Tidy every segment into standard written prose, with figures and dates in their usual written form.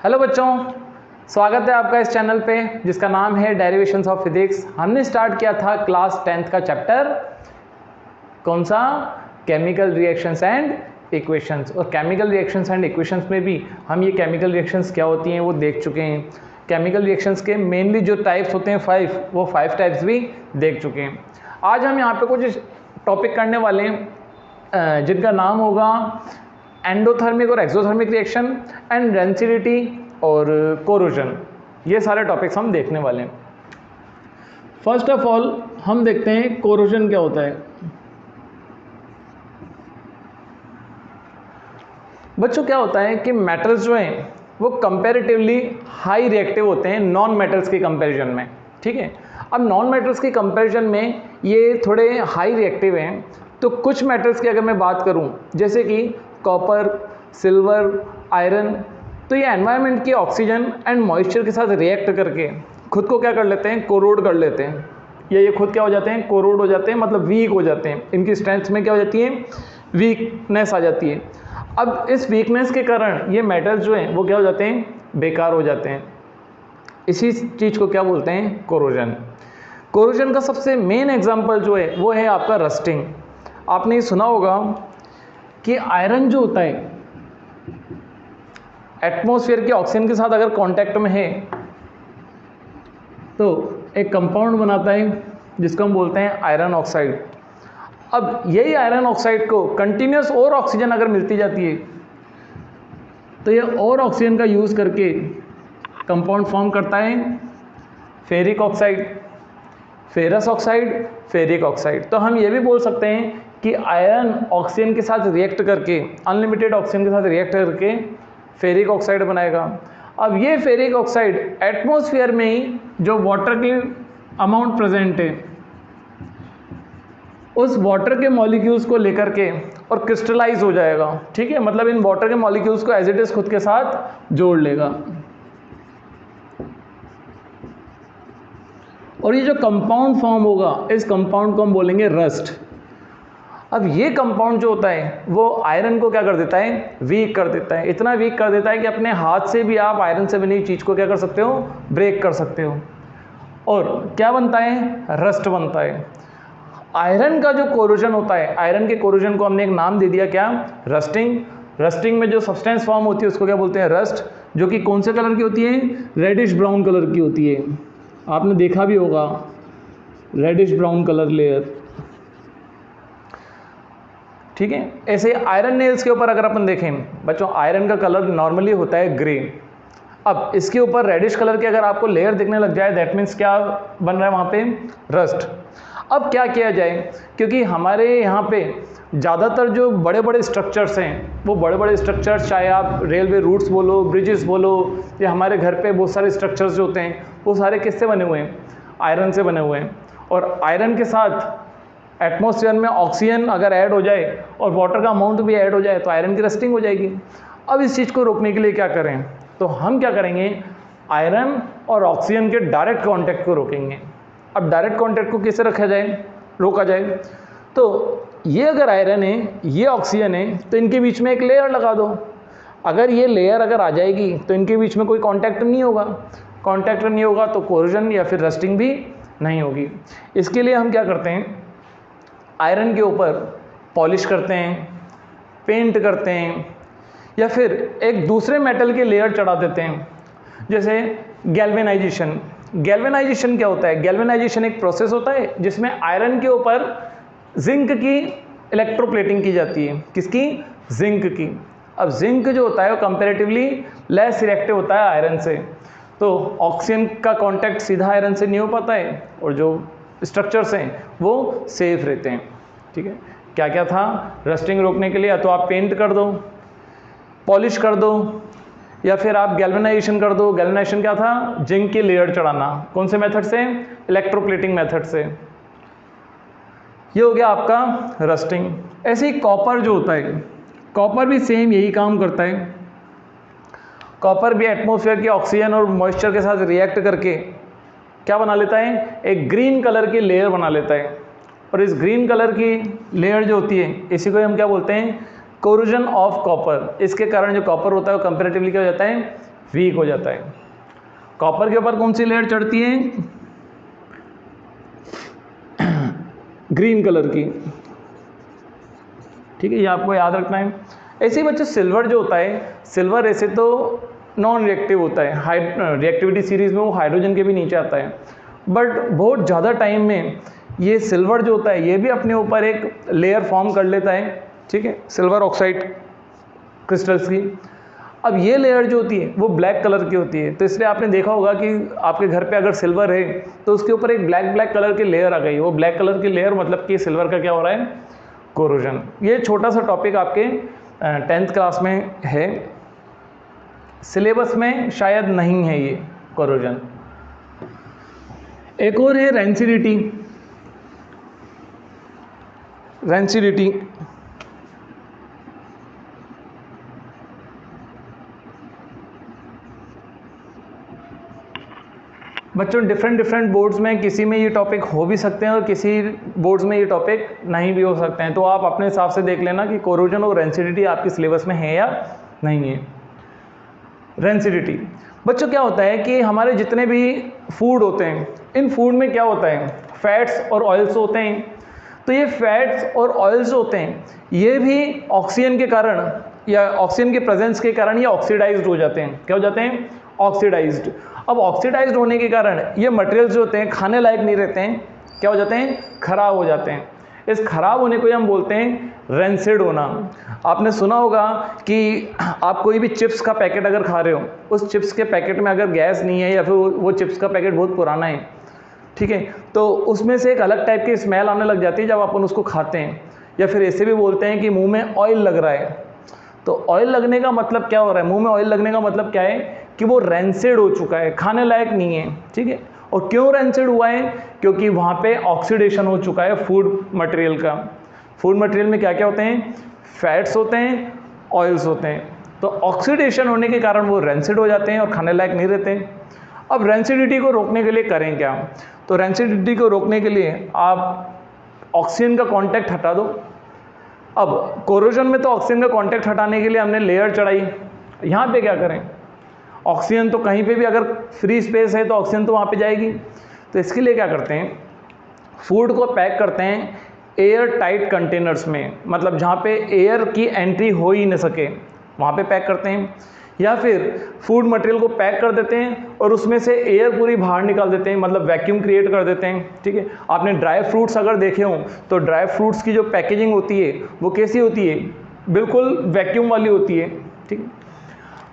Hello बच्चों, स्वागत है आपका इस चैनल पे जिसका नाम है डेरिवेशंस ऑफ फिजिक्स। हमने स्टार्ट किया था क्लास 10th का चैप्टर, कौन सा? Chemical reactions and equations. और केमिकल रिएक्शंस एंड इक्वेशंस में भी हम ये केमिकल रिएक्शंस क्या होती हैं वो देख चुके हैं। केमिकल रिएक्शंस के मेनली जो टाइप्स होते हैं 5, वो 5 टाइप्स भी देख चुके हैं। आज हम यहाँ पे कुछ टॉपिक करने वाले हैं जिनका नाम होगा एंडोथर्मिक और एक्सोथर्मिक रिएक्शन एंड डेंसिटी और कोरोजन। ये सारे टॉपिक्स हम देखने वाले हैं। फर्स्ट ऑफ ऑल हम देखते हैं कोरोजन क्या होता है। बच्चों क्या होता है कि मेटल्स जो हैं वो कंपैरेटिवली हाई रिएक्टिव होते हैं नॉन मेटल्स के कंपैरिजन में, ठीक है। अब नॉन मेटल्स के कंपैरिजन में ये थोड़े हाई रिएक्टिव हैं। तो कुछ मेटल्स की अगर मैं बात करूं, जैसे कि कॉपर, सिल्वर, आयरन, तो ये एनवायरनमेंट की ऑक्सीजन एंड मॉइस्चर के साथ रिएक्ट करके खुद को क्या कर लेते हैं, कोरोड कर लेते हैं, या ये खुद क्या हो जाते हैं, कोरोड हो जाते हैं, मतलब वीक हो जाते हैं। इनकी स्ट्रेंथ में क्या हो जाती है, वीकनेस आ जाती है। अब इस वीकनेस के कारण ये मेटल्स जो हैं वो क्या हो जाते हैं, बेकार हो जाते हैं। इसी चीज़ को क्या बोलते हैं, कोरोजन। कोरोजन का सबसे मेन एग्जांपल जो है वो है आपका रस्टिंग। आपने ये सुना होगा कि आयरन जो होता है एटमॉस्फेयर के ऑक्सीजन के साथ अगर कांटेक्ट में है तो एक कंपाउंड बनाता है जिसको हम बोलते हैं आयरन ऑक्साइड। अब यही आयरन ऑक्साइड को कंटिन्यूस और ऑक्सीजन अगर मिलती जाती है तो ये और ऑक्सीजन का यूज़ करके कंपाउंड फॉर्म करता है ferric oxide, ferrous oxide, ferric oxide. तो हम ये भी बोल सकते हैं कि आयरन ऑक्सीजन के साथ रिएक्ट करके, अनलिमिटेड ऑक्सीजन के साथ रिएक्ट करके फेरिक ऑक्साइड बनाएगा। अब ये फेरिक ऑक्साइड एटमॉस्फेयर में ही जो वाटर की अमाउंट प्रेजेंट है उस वाटर के मॉलिक्यूल्स को लेकर के और क्रिस्टलाइज हो जाएगा, ठीक है। मतलब इन वाटर के मॉलिक्यूल्स को एज इट इज खुद के साथ जोड़ लेगा। और ये जो कंपाउंड फॉर्म होगा इस कंपाउंड को हम बोलेंगे रस्ट। अब ये कंपाउंड जो होता है वो आयरन को क्या कर देता है, वीक कर देता है। इतना वीक कर देता है कि अपने हाथ से भी आप आयरन से बनी चीज़ को क्या कर सकते हो, ब्रेक कर सकते हो। और क्या बनता है, रस्ट बनता है। आयरन का जो कोरोजन होता है, आयरन के कोरोजन को हमने एक नाम दे दिया, क्या, रस्टिंग। रस्टिंग में जो सब्सटेंस फॉर्म होती है उसको क्या बोलते हैं, रस्ट, जो कि कौन से कलर की होती है, रेडिश ब्राउन कलर की होती है। आपने देखा भी होगा रेडिश ब्राउन कलर लेयर, ठीक है। ऐसे आयरन नेल्स के ऊपर अगर अपन देखें बच्चों, आयरन का कलर नॉर्मली होता है ग्रे। अब इसके ऊपर रेडिश कलर के अगर आपको लेयर दिखने लग जाए दैट मीन्स क्या बन रहा है वहाँ पे, रस्ट। अब क्या किया जाए, क्योंकि हमारे यहाँ पे ज़्यादातर जो बड़े बड़े स्ट्रक्चर्स हैं वो बड़े बड़े स्ट्रक्चर्स, चाहे आप रेलवे रूट्स बोलो, ब्रिजेस बोलो, या हमारे घर पे बहुत सारे स्ट्रक्चर्स जो होते हैं वो सारे किससे बने हुए हैं, आयरन से बने हुए हैं। और आयरन के साथ एटमॉस्फेयर में ऑक्सीजन अगर ऐड हो जाए और वाटर का अमाउंट भी ऐड हो जाए तो आयरन की रस्टिंग हो जाएगी। अब इस चीज़ को रोकने के लिए क्या करें, तो हम क्या करेंगे, आयरन और ऑक्सीजन के डायरेक्ट कांटेक्ट को रोकेंगे। अब डायरेक्ट कांटेक्ट को कैसे रखा जाए, रोका जाए, तो ये अगर आयरन है, ये ऑक्सीजन है, तो इनके बीच में एक लेयर लगा दो। अगर ये लेयर अगर आ जाएगी तो इनके बीच में कोई कांटेक्ट नहीं होगा। कांटेक्ट नहीं होगा तो कोरोजन या फिर रस्टिंग भी नहीं होगी। इसके लिए हम क्या करते हैं, आयरन के ऊपर पॉलिश करते हैं, पेंट करते हैं, या फिर एक दूसरे मेटल के लेयर चढ़ा देते हैं, जैसे गैल्वेनाइजेशन। गैल्वेनाइजेशन क्या होता है, गैल्वेनाइजेशन एक प्रोसेस होता है जिसमें आयरन के ऊपर जिंक की इलेक्ट्रोप्लेटिंग की जाती है। किसकी, जिंक की। अब जिंक जो होता है वो कंपैरेटिवली लेस रिएक्टिव होता है आयरन से, तो ऑक्सीजन का कांटेक्ट सीधा आयरन से नहीं हो पाता है और जो स्ट्रक्चर्स हैं वो सेफ रहते हैं, ठीक है। क्या क्या था, रस्टिंग रोकने के लिए या तो आप पेंट कर दो, पॉलिश कर दो, या फिर आप गैल्वेनाइजेशन कर दो। गैल्वेनाइजेशन क्या था, जिंक की लेयर चढ़ाना। कौन से मेथड से, इलेक्ट्रोप्लेटिंग मेथड से। ये हो गया आपका रस्टिंग। ऐसे ही कॉपर जो होता है, कॉपर भी सेम यही काम करता है। कॉपर भी एटमॉस्फेयर के ऑक्सीजन और मॉइस्चर के साथ रिएक्ट करके क्या बना लेता है, एक ग्रीन कलर की लेयर बना लेता है। और इस ग्रीन कलर की लेयर जो होती है इसी को हम क्या बोलते हैं, कोरोजन ऑफ कॉपर। इसके कारण जो कॉपर होता है वो कंपैरेटिवली क्या हो जाता है, वीक हो जाता है। कॉपर के ऊपर कौन सी लेयर चढ़ती है? ग्रीन कलर की, ठीक है, ये आपको याद रखना है। ऐसे ही बच्चों सिल्वर जो होता है, सिल्वर ऐसे तो नॉन रिएक्टिव होता है, रिएक्टिविटी सीरीज में वो हाइड्रोजन के भी नीचे आता है, बट बहुत ज़्यादा टाइम में ये सिल्वर जो होता है ये भी अपने ऊपर एक लेयर फॉर्म कर लेता है, ठीक है, सिल्वर ऑक्साइड क्रिस्टल्स की। अब ये लेयर जो होती है वो ब्लैक कलर की होती है, तो इसलिए आपने देखा होगा कि आपके घर पे अगर सिल्वर है तो उसके ऊपर एक ब्लैक कलर की लेयर आ गई। वो ब्लैक कलर की लेयर मतलब कि सिल्वर का क्या हो रहा है? कोरोजन। ये छोटा सा टॉपिक आपके 10th क्लास में है, सिलेबस में शायद नहीं है ये कोरोजन। एक और है रेंसिडिटी। रेंसिडिटी बच्चों डिफरेंट बोर्ड्स में किसी में ये टॉपिक हो भी सकते हैं और किसी बोर्ड्स में ये टॉपिक नहीं भी हो सकते हैं, तो आप अपने हिसाब से देख लेना कि कोरोजन और रेंसिडिटी आपके सिलेबस में है या नहीं है। रेंसिडिटी बच्चों क्या होता है कि हमारे जितने भी फूड होते हैं, इन फूड में क्या होता है? फैट्स और ऑयल्स होते हैं। तो ये फैट्स और ऑयल्स होते हैं, ये भी ऑक्सीजन के कारण या ऑक्सीजन के प्रेजेंस के कारण ये ऑक्सीडाइज्ड हो जाते हैं। क्या हो जाते हैं? ऑक्सीडाइज्ड। अब ऑक्सीडाइज्ड होने के कारण ये मटेरियल्स जो होते हैं खाने लायक नहीं रहते हैं, क्या हो जाते हैं? खराब हो जाते हैं। इस खराब होने को हम बोलते हैं रेंसिड होना। आपने सुना होगा कि आप कोई भी चिप्स का पैकेट अगर खा रहे हो, उस चिप्स के पैकेट में अगर गैस नहीं है या फिर वो चिप्स का पैकेट बहुत पुराना है, ठीक है, तो उसमें से एक अलग टाइप की स्मेल आने लग जाती है जब अपन उसको खाते हैं। या फिर ऐसे भी बोलते हैं कि मुंह में ऑयल लग रहा है। तो ऑयल लगने का मतलब क्या हो रहा है? मुंह में ऑयल लगने का मतलब क्या है कि वो रेंसिड हो चुका है, खाने लायक नहीं है, ठीक है। और क्यों रेंसिड हुआ है? क्योंकि वहाँ पे ऑक्सीडेशन हो चुका है फूड मटेरियल का। फूड मटेरियल में क्या क्या होते हैं? फैट्स होते हैं, ऑयल्स होते हैं। तो ऑक्सीडेशन होने के कारण वो रेंसिड हो जाते हैं और खाने लायक नहीं रहते। अब रेंसिडिटी को रोकने के लिए करें क्या? तो रेंसिडिटी को रोकने के लिए आप ऑक्सीजन का कांटेक्ट हटा दो। अब कोरोजन में तो ऑक्सीजन का कांटेक्ट हटाने के लिए हमने लेयर चढ़ाई, यहाँ पे क्या करें? ऑक्सीजन तो कहीं पे भी अगर फ्री स्पेस है तो ऑक्सीजन तो वहाँ पे जाएगी। तो इसके लिए क्या करते हैं? फूड को पैक करते हैं एयर टाइट कंटेनर्स में, मतलब जहाँ पे एयर की एंट्री हो ही न सके वहाँ पे पैक करते हैं। या फिर फूड मटेरियल को पैक कर देते हैं और उसमें से एयर पूरी बाहर निकाल देते हैं, मतलब वैक्यूम क्रिएट कर देते हैं, ठीक है। आपने ड्राई फ्रूट्स अगर देखे हों तो ड्राई फ्रूट्स की जो पैकेजिंग होती है वो कैसी होती है? बिल्कुल वैक्यूम वाली होती है, ठीक है।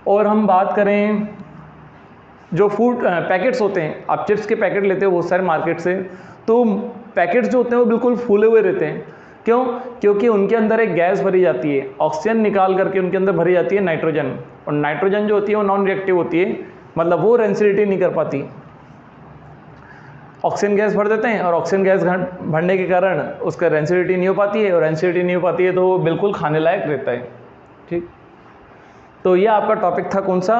और हम बात करें जो फूड पैकेट्स होते हैं, आप चिप्स के पैकेट लेते हो बहुत सारे मार्केट से, तो पैकेट्स जो होते हैं वो बिल्कुल फूले हुए रहते हैं। क्यों? क्योंकि उनके अंदर एक गैस भरी जाती है, ऑक्सीजन निकाल करके उनके अंदर भरी जाती है नाइट्रोजन, और नाइट्रोजन जो होती है वो नॉन रिएक्टिव होती है, मतलब वो रेंसिडिटी नहीं कर पाती। ऑक्सीजन गैस भर देते हैं और ऑक्सीजन गैस भरने के कारण उसका रेंसिडिटी नहीं हो पाती है, और रेंसिडिटी नहीं हो पाती है तो वो बिल्कुल खाने लायक रहता है, ठीक। तो ये आपका टॉपिक था कौन सा?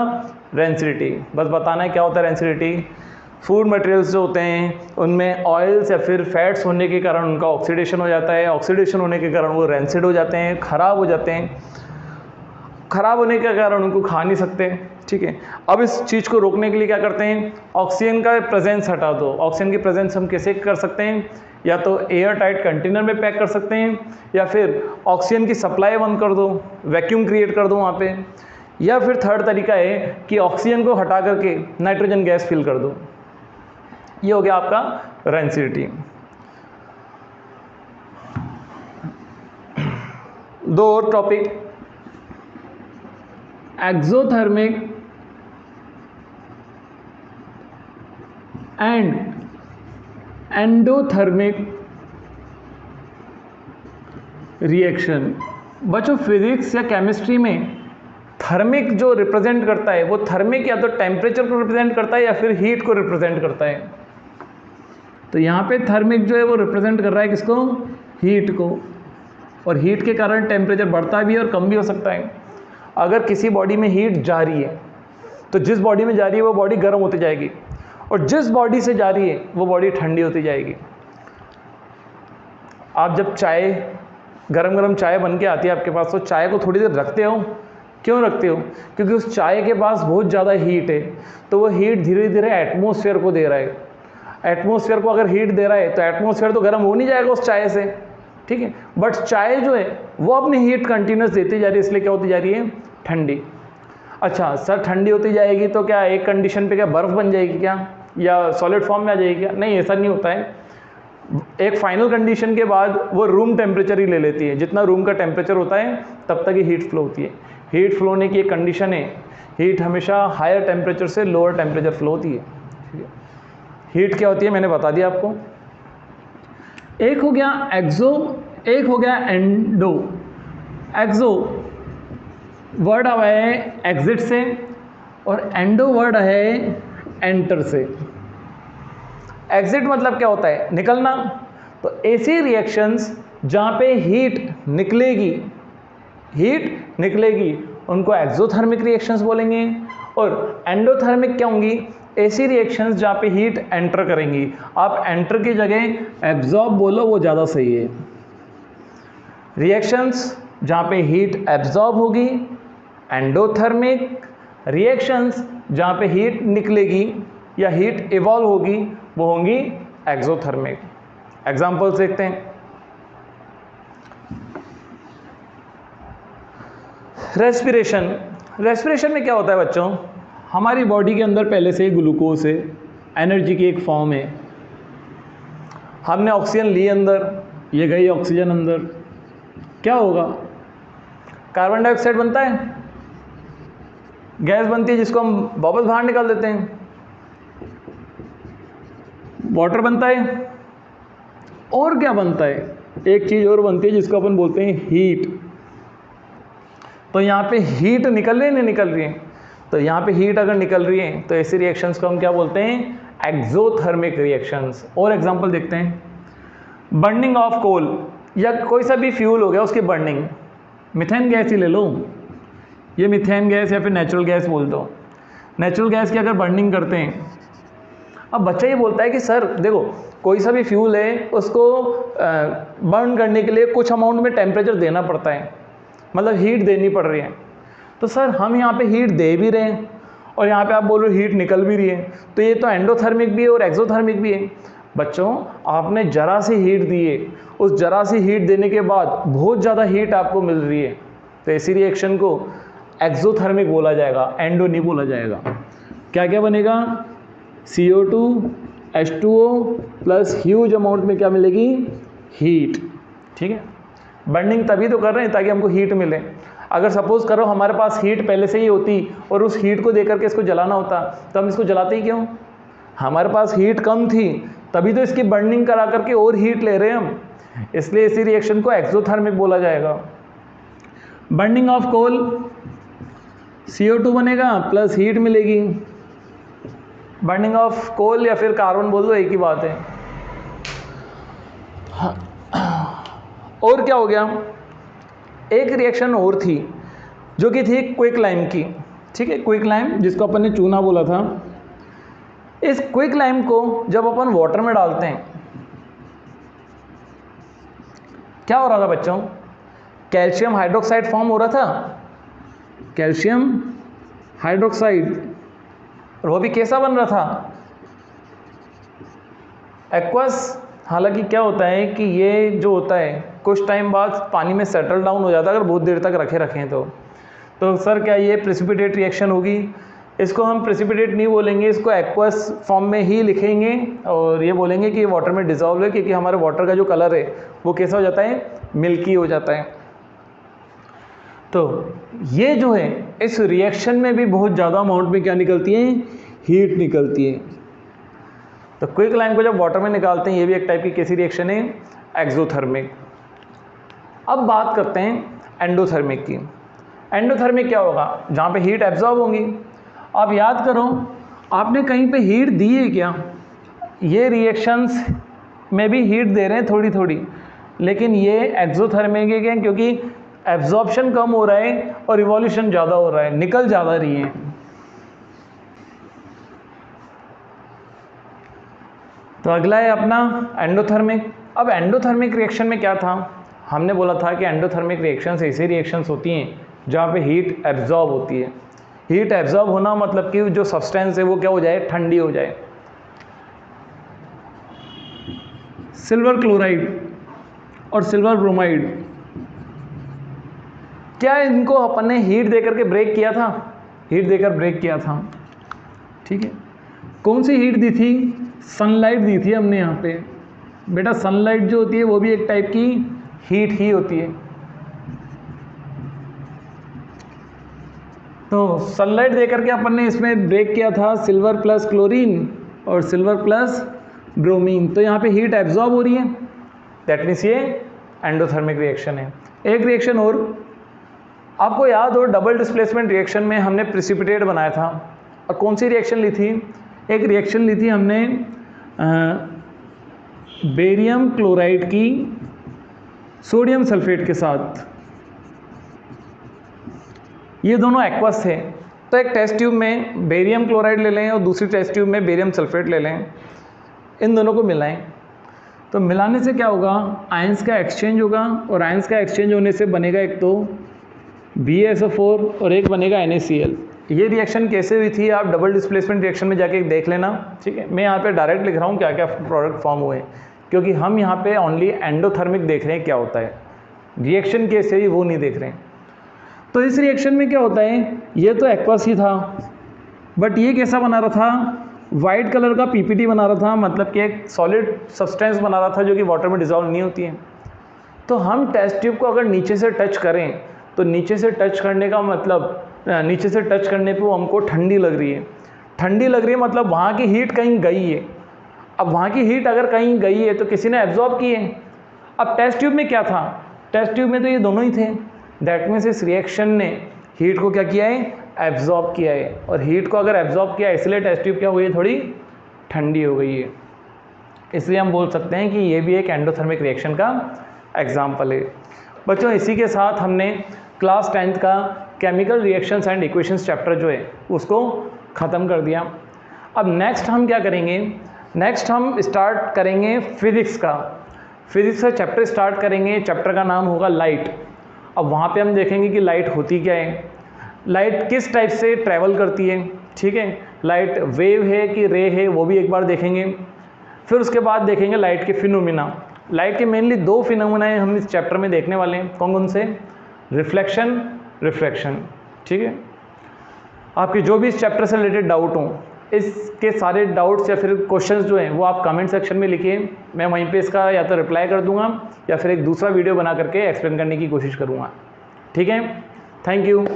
रेंसिडिटी। बस बताना है क्या होता है रेंसिडिटी। फूड मटेरियल्स जो होते हैं उनमें ऑयल्स या फिर फैट्स होने के कारण उनका ऑक्सीडेशन हो जाता है, ऑक्सीडेशन होने के कारण वो रेंसिड हो जाते हैं, ख़राब हो जाते हैं। ख़राब होने के कारण उनको खा नहीं सकते, ठीक है। अब इस चीज़ को रोकने के लिए क्या करते हैं? ऑक्सीजन का प्रेजेंस हटा दो। ऑक्सीजन की प्रेजेंस हम कैसे कर सकते हैं? या तो एयर टाइट कंटेनर में पैक कर सकते हैं, या फिर ऑक्सीजन की सप्लाई बंद कर दो, वैक्यूम क्रिएट कर दो वहाँ पे, या फिर थर्ड तरीका है कि ऑक्सीजन को हटा करके नाइट्रोजन गैस फिल कर दो। ये हो गया आपका रेंसिडिटी। दो और topic, exothermic and endothermic reaction. बच्चों फिजिक्स या केमिस्ट्री में थर्मिक जो रिप्रेजेंट करता है वो थर्मिक या तो टेम्परेचर को रिप्रेजेंट करता है या फिर हीट को रिप्रेजेंट करता है। तो यहाँ पे थर्मिक जो है वो रिप्रेजेंट कर रहा है किसको? हीट को। और हीट के कारण टेम्परेचर बढ़ता भी है और कम भी हो सकता है। अगर किसी बॉडी में हीट जा रही है तो जिस बॉडी में जा रही है वो बॉडी गर्म होती जाएगी, और जिस बॉडी से जा रही है वो बॉडी ठंडी होती जाएगी। आप जब चाय गरम गरम चाय बन के आती है आपके पास, तो चाय को थोड़ी देर रखते हो, क्यों रखते हो? क्योंकि उस चाय के पास बहुत ज़्यादा हीट है, तो वो हीट धीरे धीरे एटमॉस्फेयर को दे रहा है। एटमॉस्फेयर को अगर हीट दे रहा है तो एटमॉस्फेयर तो गर्म हो नहीं जाएगा उस चाय से, ठीक है। बट चाय जो है वो अपनी हीट कंटिन्यूस देती जा रही है, इसलिए क्या होती जा रही है? ठंडी। अच्छा सर, ठंडी होती जाएगी तो क्या एक कंडीशन पे क्या बर्फ़ बन जाएगी क्या, या सॉलिड फॉर्म में आ जाएगी क्या? नहीं, ऐसा नहीं होता है। एक फाइनल कंडीशन के बाद वो रूम टेम्परेचर ही ले लेती है, जितना रूम का टेम्परेचर होता है तब तक ही हीट फ्लो होती है। हीट फ्लो होने की एक कंडीशन है, हीट हमेशा हायर टेम्परेचर से लोअर टेम्परेचर फ्लो होती है, ठीक है। हीट क्या होती है मैंने बता दिया आपको। एक हो गया एक्सो, एक हो गया एंडो। एक्सो वर्ड आया है एग्जिट से और एंडो वर्ड है एंटर से। एग्जिट मतलब क्या होता है? निकलना। तो ऐसी रिएक्शंस जहाँ पे हीट निकलेगी उनको एक्सोथर्मिक रिएक्शंस बोलेंगे। और एंडोथर्मिक क्या होंगी? ऐसी रिएक्शंस जहाँ पे हीट एंटर करेंगी। आप एंटर की जगह एब्जॉर्ब बोलो, वो ज़्यादा सही है। रिएक्शंस जहाँ पे हीट एब्जॉर्ब होगी एंडोथर्मिक, रिएक्शंस जहाँ पे हीट निकलेगी या हीट इवॉल्व होगी वो होंगी एक्सोथर्मिक। एग्जाम्पल्स देखते हैं। रेस्पिरेशन में क्या होता है बच्चों? हमारी बॉडी के अंदर पहले से ही ग्लूकोज है, एनर्जी की एक फॉर्म है। हमने ऑक्सीजन ली अंदर, ये गई ऑक्सीजन अंदर, क्या होगा? कार्बन डाइऑक्साइड बनता है, गैस बनती है जिसको हम वापस बाहर निकाल देते हैं। वाटर बनता है, और क्या बनता है? एक चीज़ और बनती है जिसको अपन बोलते हैं हीट। तो यहाँ पे हीट निकल रही है, नहीं निकल रही है? तो यहाँ पे हीट अगर निकल रही है तो ऐसी रिएक्शंस को हम क्या बोलते हैं? Exothermic reactions. और एग्जांपल देखते हैं। बर्निंग ऑफ कोल या कोई सा भी फ्यूल हो गया, उसकी बर्निंग। मिथेन गैस ही ले लो, ये मिथेन गैस या फिर नेचुरल गैस बोल दो। नेचुरल गैस की अगर बर्निंग करते हैं, अब बच्चा ये बोलता है कि सर देखो कोई सा भी फ्यूल है उसको बर्न करने के लिए कुछ अमाउंट में टेम्परेचर देना पड़ता है, मतलब हीट देनी पड़ रही है। तो सर हम यहाँ पे हीट दे भी रहे हैं और यहाँ पे आप बोल रहे हो हीट निकल भी रही है, तो ये तो एंडोथर्मिक भी है और एक्सोथर्मिक भी है। बच्चों आपने जरा सी हीट दी है, उस जरा सी हीट देने के बाद बहुत ज़्यादा हीट आपको मिल रही है, तो ऐसी रिएक्शन को एक्सोथर्मिक बोला जाएगा, एंडो नहीं बोला जाएगा। क्या क्या बनेगा? CO2 H2O plus huge amount में क्या मिलेगी? हीट, ठीक है। बर्निंग तभी तो कर रहे हैं ताकि हमको हीट मिले। अगर सपोज करो हमारे पास हीट पहले से ही होती और उस हीट को देकर के इसको जलाना होता तो हम इसको जलाते ही क्यों? हमारे पास हीट कम थी तभी तो इसकी बर्निंग करा करके और हीट ले रहे हैं हम, इसलिए इसी रिएक्शन को एक्सोथर्मिक बोला जाएगा। बर्निंग ऑफ कोल, CO2 बनेगा प्लस हीट मिलेगी। बर्निंग ऑफ कोल या फिर कार्बन बोल दो, एक ही बात है। और क्या हो गया? एक रिएक्शन और थी जो कि थी क्विकलाइम की, ठीक है। क्विकलाइम जिसको अपन ने चूना बोला था। इस क्विकलाइम को जब अपन वाटर में डालते हैं क्या हो रहा था बच्चों? कैल्शियम हाइड्रोक्साइड फॉर्म हो रहा था, कैल्शियम हाइड्रोक्साइड, और वो भी कैसा बन रहा था? एक्वस। हालांकि क्या होता है कि ये जो होता है कुछ टाइम बाद पानी में सेटल डाउन हो जाता है अगर बहुत देर तक रखें तो सर क्या ये प्रेसिपिटेट रिएक्शन होगी? इसको हम प्रेसिपिटेट नहीं बोलेंगे, इसको एक्वस फॉर्म में ही लिखेंगे और ये बोलेंगे कि वाटर में डिजॉल्व है, क्योंकि हमारे वाटर का जो कलर है वो कैसा हो जाता है? मिल्की हो जाता है। तो ये जो है इस रिएक्शन में भी बहुत ज़्यादा अमाउंट में क्या निकलती है? हीट निकलती है। तो क्विकलाइम को जब वाटर में निकालते हैं ये भी एक टाइप की कैसी रिएक्शन है? एक्सोथर्मिक। अब बात करते हैं एंडोथर्मिक की। एंडोथर्मिक क्या होगा? जहाँ पे हीट एब्जॉर्ब होंगी। आप याद करो आपने कहीं पे हीट दी है क्या? ये रिएक्शंस में भी हीट दे रहे हैं थोड़ी थोड़ी, लेकिन ये एक्सोथर्मिक है क्योंकि एब्जॉर्प्शन कम हो रहा है और रिवॉल्यूशन ज़्यादा हो रहा है, निकल ज़्यादा रही है। तो अगला है अपना एंडोथर्मिक। अब एंडोथर्मिक रिएक्शन में क्या था? हमने बोला था कि एंडोथर्मिक रिएक्शंस ऐसी रिएक्शंस होती हैं जहाँ पे हीट एब्जॉर्ब होती है। हीट एब्जॉर्ब होना मतलब कि जो सब्सटेंस है वो क्या हो जाए, ठंडी हो जाए। सिल्वर क्लोराइड और सिल्वर ब्रोमाइड, क्या इनको अपन ने हीट देकर के ब्रेक किया था? हीट देकर ब्रेक किया था, ठीक है। कौन सी हीट दी थी? सनलाइट दी थी हमने यहाँ पे। बेटा सनलाइट जो होती है वो भी एक टाइप की हीट ही होती है। तो सनलाइट देकर के अपन ने इसमें ब्रेक किया था सिल्वर प्लस क्लोरीन और सिल्वर प्लस ब्रोमीन। तो यहाँ पे हीट एब्जॉर्ब हो रही है, दैट मीन्स ये एंडोथर्मिक रिएक्शन है। एक रिएक्शन और आपको याद हो, डबल डिस्प्लेसमेंट रिएक्शन में हमने प्रिसिपिटेट बनाया था। और कौन सी रिएक्शन ली थी? एक रिएक्शन ली थी हमने बेरियम क्लोराइड की सोडियम सल्फेट के साथ। ये दोनों एक्वस थे। तो एक टेस्ट ट्यूब में बेरियम क्लोराइड ले लें और दूसरी टेस्ट ट्यूब में बेरियम सल्फेट ले लें, इन दोनों को मिलाएं। तो मिलाने से क्या होगा, आयंस का एक्सचेंज होगा और आयंस का एक्सचेंज होने से बनेगा एक तो BaSO4 और एक बनेगा NaCl। ये रिएक्शन कैसे हुई थी आप डबल डिस्प्लेसमेंट रिएक्शन में जाके देख लेना, ठीक है। मैं यहाँ पे डायरेक्ट लिख रहा हूँ क्या क्या प्रोडक्ट फॉर्म हुए, क्योंकि हम यहाँ पे ओनली एंडोथर्मिक देख रहे हैं क्या होता है, रिएक्शन कैसे ही वो नहीं देख रहे हैं। तो इस रिएक्शन में क्या होता है, ये तो एक्वस ही था, बट ये कैसा बना रहा था, वाइट कलर का PPT बना रहा था, मतलब कि एक सॉलिड सब्सटेंस बना रहा था जो कि वाटर में डिजॉल्व नहीं होती है। तो हम टेस्ट ट्यूब को अगर नीचे से टच करें तो नीचे से टच करने का मतलब, नीचे से टच करने पे वो हमको ठंडी लग रही है। ठंडी लग रही है मतलब वहाँ की हीट कहीं गई है। अब वहाँ की हीट अगर कहीं गई है तो किसी ने एब्जॉर्ब की है। अब टेस्ट ट्यूब में क्या था, टेस्ट ट्यूब में तो ये दोनों ही थे, दैट मीन्स इस रिएक्शन ने हीट को क्या किया है, एब्जॉर्ब किया है। और हीट को अगर एब्जॉर्ब किया इसलिए टेस्ट ट्यूब क्या हुई है, थोड़ी ठंडी हो गई है। इसलिए हम बोल सकते हैं कि ये भी एक एंडोथर्मिक रिएक्शन का एग्जाम्पल है। बच्चों इसी के साथ हमने क्लास 10th का chemical reactions and equations chapter जो है उसको ख़त्म कर दिया। अब नेक्स्ट हम क्या करेंगे, नेक्स्ट हम स्टार्ट करेंगे फिज़िक्स का। फिज़िक्स का चैप्टर स्टार्ट करेंगे, चैप्टर का नाम होगा लाइट। अब वहाँ पे हम देखेंगे कि लाइट होती क्या है, लाइट किस टाइप से ट्रैवल करती है, ठीक है। लाइट वेव है कि रे है वो भी एक बार देखेंगे। फिर उसके बाद देखेंगे लाइट के फिनोमिना। लाइट के मेनली 2 फिनोमिना हम इस चैप्टर में देखने वाले हैं। कौन कौन से? रिफ्लेक्शन, रिफ्रैक्शन, ठीक है। आपके जो भी इस चैप्टर से रिलेटेड डाउट हों, इसके सारे डाउट्स या फिर क्वेश्चंस जो हैं वो आप कमेंट सेक्शन में लिखिए। मैं वहीं पे इसका या तो रिप्लाई कर दूंगा या फिर एक दूसरा वीडियो बना करके एक्सप्लेन करने की कोशिश करूँगा, ठीक है। Thank you.